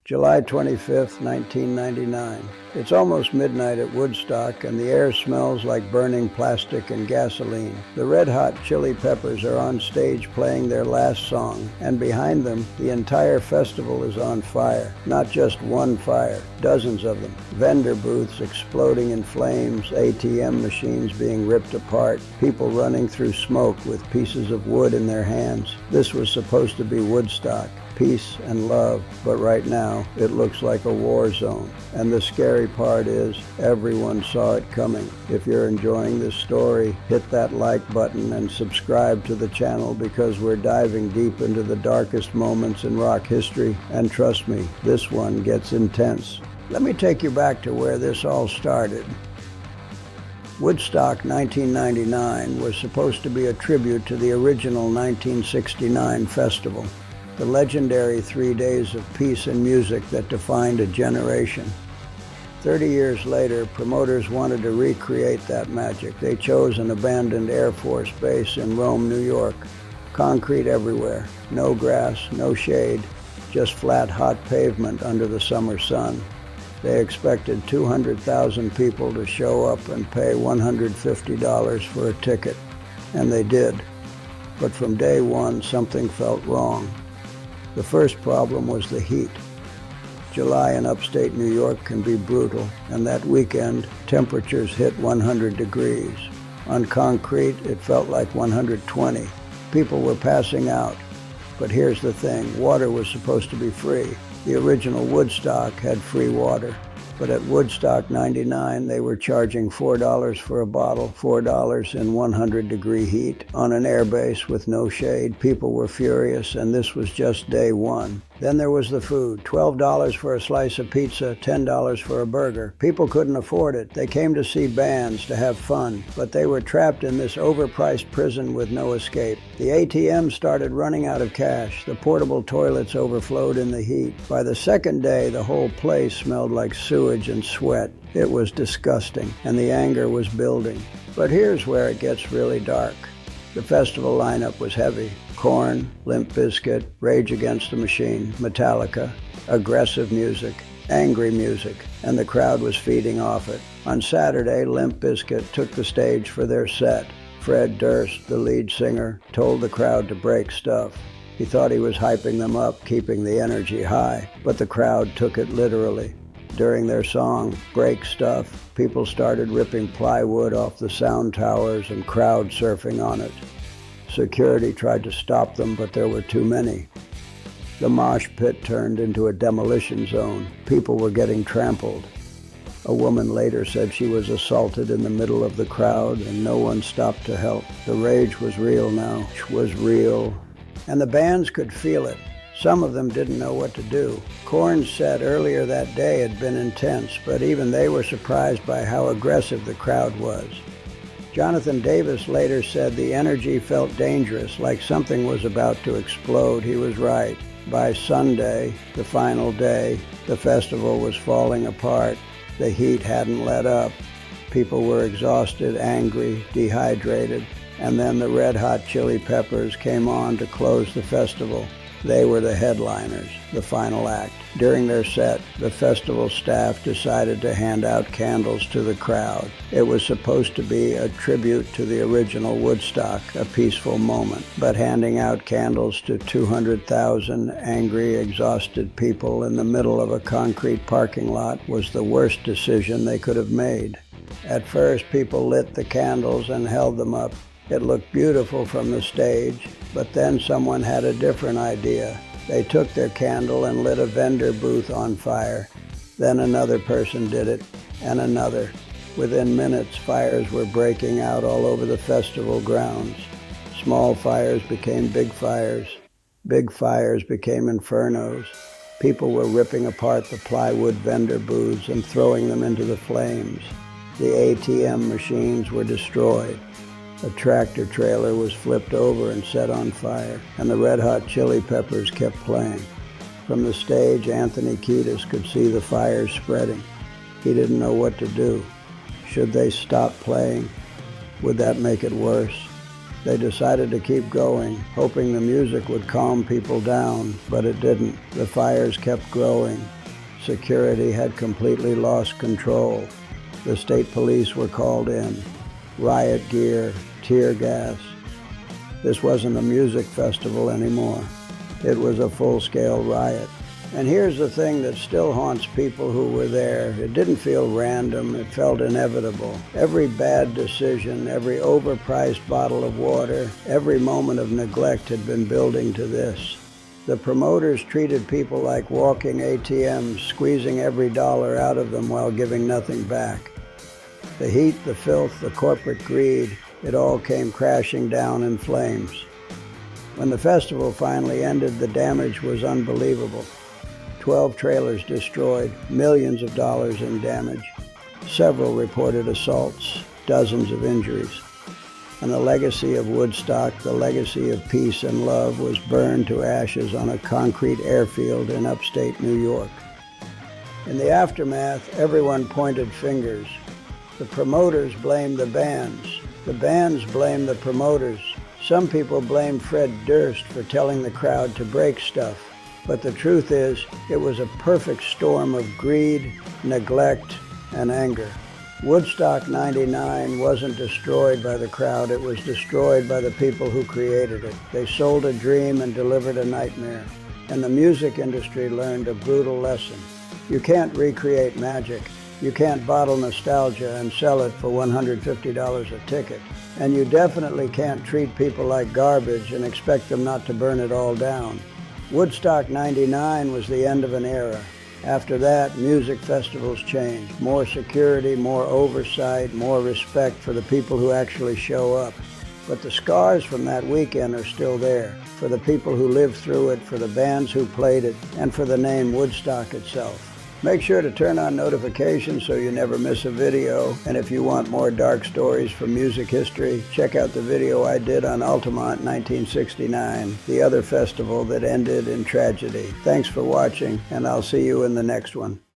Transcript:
July 25th, 1999. It's almost midnight at Woodstock, and the air smells like burning plastic and gasoline. The Red Hot Chili Peppers are on stage playing their last song, and behind them, the entire festival is on fire. Not just one fire, dozens of them. Vendor booths exploding in flames, ATM machines being ripped apart, people running through smoke with pieces of wood in their hands. This was supposed to be Woodstock. Peace and love, but right now it looks like a war zone. And the scary part is everyone saw it coming. If you're enjoying this story, hit that like button and subscribe to the channel, because we're diving deep into the darkest moments in rock history, and trust me, this one gets intense. Let me take you back to where this all started. Woodstock 1999 was supposed to be a tribute to the original 1969 festival. The legendary 3 days of peace and music that defined a generation. 30 years later, promoters wanted to recreate that magic. They chose an abandoned Air Force base in Rome, New York. Concrete everywhere, no grass, no shade, just flat, hot pavement under the summer sun. They expected 200,000 people to show up and pay $150 for a ticket, and they did. But from day one, something felt wrong. The first problem was the heat. July in upstate New York can be brutal, and that weekend, temperatures hit 100 degrees. On concrete, it felt like 120. People were passing out. But here's the thing, water was supposed to be free. The original Woodstock had free water. But at Woodstock 99, they were charging $4 for a bottle, $4 in 100-degree heat, on an airbase with no shade. People were furious, and this was just day one. Then there was the food, $12 for a slice of pizza, $10 for a burger. People couldn't afford it. They came to see bands, to have fun, but they were trapped in this overpriced prison with no escape. The ATMs started running out of cash. The portable toilets overflowed in the heat. By the second day, the whole place smelled like sewage and sweat. It was disgusting, and the anger was building. But here's where it gets really dark. The festival lineup was heavy. Korn, Limp Bizkit, Rage Against the Machine, Metallica, aggressive music, angry music, and the crowd was feeding off it. On Saturday, Limp Bizkit took the stage for their set. Fred Durst, the lead singer, told the crowd to break stuff. He thought he was hyping them up, keeping the energy high, but the crowd took it literally. During their song, Break Stuff, people started ripping plywood off the sound towers and crowd surfing on it. Security tried to stop them, but there were too many. The mosh pit turned into a demolition zone. People were getting trampled. A woman later said she was assaulted in the middle of the crowd, and no one stopped to help. The rage was real now. It was real. And the bands could feel it. Some of them didn't know what to do. Korn's set earlier that day had been intense, but even they were surprised by how aggressive the crowd was. Jonathan Davis later said the energy felt dangerous, like something was about to explode. He was right. By Sunday, the final day, the festival was falling apart. The heat hadn't let up. People were exhausted, angry, dehydrated, and then the Red Hot Chili Peppers came on to close the festival. They were the headliners, the final act. During their set, the festival staff decided to hand out candles to the crowd. It was supposed to be a tribute to the original Woodstock, a peaceful moment. But handing out candles to 200,000 angry, exhausted people in the middle of a concrete parking lot was the worst decision they could have made. At first, people lit the candles and held them up. It looked beautiful from the stage, but then someone had a different idea. They took their candle and lit a vendor booth on fire. Then another person did it, and another. Within minutes, fires were breaking out all over the festival grounds. Small fires became big fires. Big fires became infernos. People were ripping apart the plywood vendor booths and throwing them into the flames. The ATM machines were destroyed. A tractor trailer was flipped over and set on fire, and the Red Hot Chili Peppers kept playing. From the stage, Anthony Kiedis could see the fires spreading. He didn't know what to do. Should they stop playing? Would that make it worse? They decided to keep going, hoping the music would calm people down, but it didn't. The fires kept growing. Security had completely lost control. The state police were called in. Riot gear, tear gas. This wasn't a music festival anymore. It was a full-scale riot. And here's the thing that still haunts people who were there. It didn't feel random, it felt inevitable. Every bad decision, every overpriced bottle of water, every moment of neglect had been building to this. The promoters treated people like walking ATMs, squeezing every dollar out of them while giving nothing back. The heat, the filth, the corporate greed, it all came crashing down in flames. When the festival finally ended, the damage was unbelievable. 12 trailers destroyed, millions of dollars in damage. Several reported assaults, dozens of injuries. And the legacy of Woodstock, the legacy of peace and love, was burned to ashes on a concrete airfield in upstate New York. In the aftermath, everyone pointed fingers. The promoters blamed the bands. The bands blamed the promoters. Some people blamed Fred Durst for telling the crowd to break stuff. But the truth is, it was a perfect storm of greed, neglect, and anger. Woodstock '99 wasn't destroyed by the crowd, it was destroyed by the people who created it. They sold a dream and delivered a nightmare. And the music industry learned a brutal lesson. You can't recreate magic. You can't bottle nostalgia and sell it for $150 a ticket. And you definitely can't treat people like garbage and expect them not to burn it all down. Woodstock '99 was the end of an era. After that, music festivals changed. More security, more oversight, more respect for the people who actually show up. But the scars from that weekend are still there, for the people who lived through it, for the bands who played it, and for the name Woodstock itself. Make sure to turn on notifications so you never miss a video. And if you want more dark stories from music history, check out the video I did on Altamont 1969, the other festival that ended in tragedy. Thanks for watching, and I'll see you in the next one.